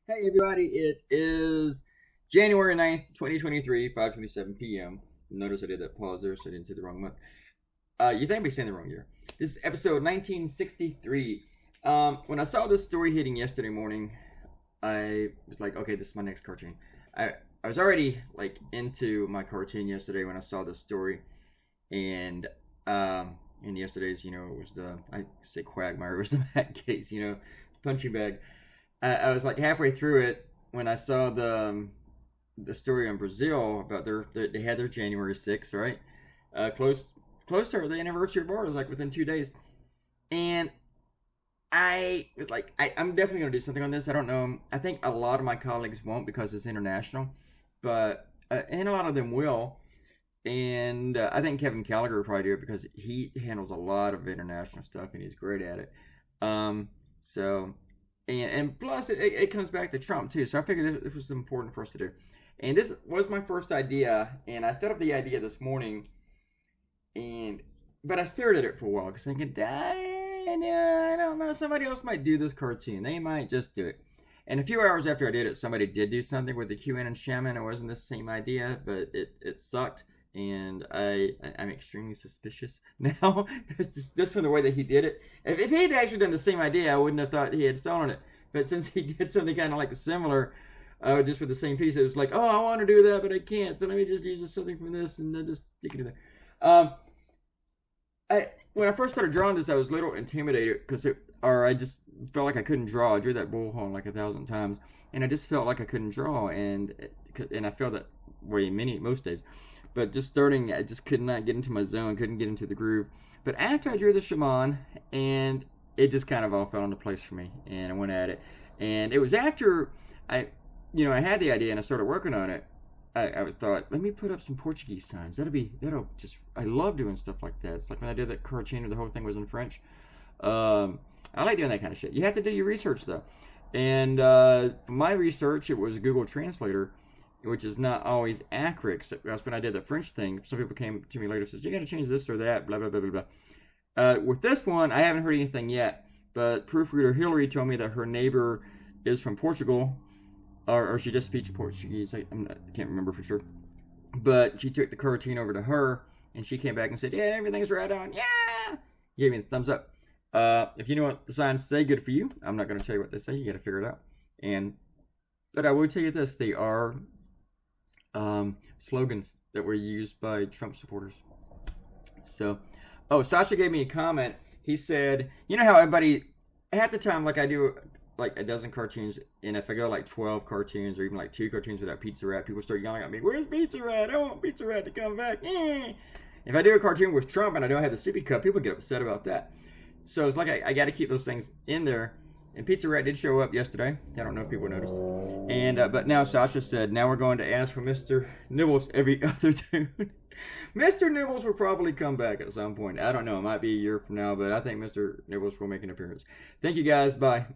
Hey everybody, it is January 9th, 2023, 5:27 p.m. Notice I did that pause there so I didn't say the wrong month. You think I'd be saying the wrong year. This is episode 1963. When I saw this story hitting yesterday morning, I was like, okay, this is my next cartoon. I was already like into my cartoon yesterday when I saw this story, and in yesterday's, it was I say Quagmire, it was the Matt case, punching bag. I was like halfway through it when I saw the story in Brazil about they had their January 6th, right? Closer to the anniversary of ours, like within 2 days, and I was like, I'm definitely gonna do something on this. I don't know. I think a lot of my colleagues won't because it's international, but and a lot of them will. And I think Kevin Gallagher will probably do it because he handles a lot of international stuff and he's great at it. So and plus it comes back to Trump too. So I figured this was important for us to do. And this was my first idea, and I thought of the idea this morning, but I stared at it for a while because thinking, I don't know, somebody else might do this cartoon. They might just do it. And a few hours after I did it, somebody did do something with the QN and Shaman. It wasn't the same idea, but it sucked. And I'm extremely suspicious now, just from the way that he did it. If he had actually done the same idea, I wouldn't have thought he had stolen it. But since he did something kind of like similar, just with the same piece, it was like, oh, I want to do that, but I can't. So let me just use something from this and then just stick it in there. When I first started drawing this, I was a little intimidated I just felt like I couldn't draw. I drew that bullhorn like 1,000 times, and I just felt like I couldn't draw, and I felt that way most days. But just starting, I just could not get into my zone, couldn't get into the groove. But after I drew the shaman, and it just kind of all fell into place for me, and I went at it. And it was after I had the idea and I started working on it. I thought, let me put up some Portuguese signs. I love doing stuff like that. It's like when I did that cartoon where the whole thing was in French. I like doing that kind of shit. You have to do your research though. And for my research, it was Google Translator, which is not always accurate. That's when I did the French thing. Some people came to me later and says, you got to change this or that, blah, blah, blah, blah, blah. With this one, I haven't heard anything yet, but proofreader Hillary told me that her neighbor is from Portugal, or she just speaks Portuguese. I can't remember for sure. But she took the cartoon over to her, and she came back and said, yeah, everything's right on. Yeah! Gave me the thumbs up. If you know what the signs say, good for you. I'm not going to tell you what they say. You got to figure it out. But I will tell you this. They are slogans that were used by Trump supporters. So, Sasha gave me a comment. He said, you know how everybody, half the time, like I do like a dozen cartoons, and if I go like 12 cartoons or even like 2 cartoons without Pizza Rat, people start yelling at me, where's Pizza Rat? I want Pizza Rat to come back. If I do a cartoon with Trump and I don't have the sippy cup, people get upset about that. So it's like I got to keep those things in there. And Pizza Rat did show up yesterday. I don't know if people noticed. And but now Sasha said, now we're going to ask for Mr. Nibbles every other tune. Mr. Nibbles will probably come back at some point. I don't know. It might be a year from now, but I think Mr. Nibbles will make an appearance. Thank you guys. Bye.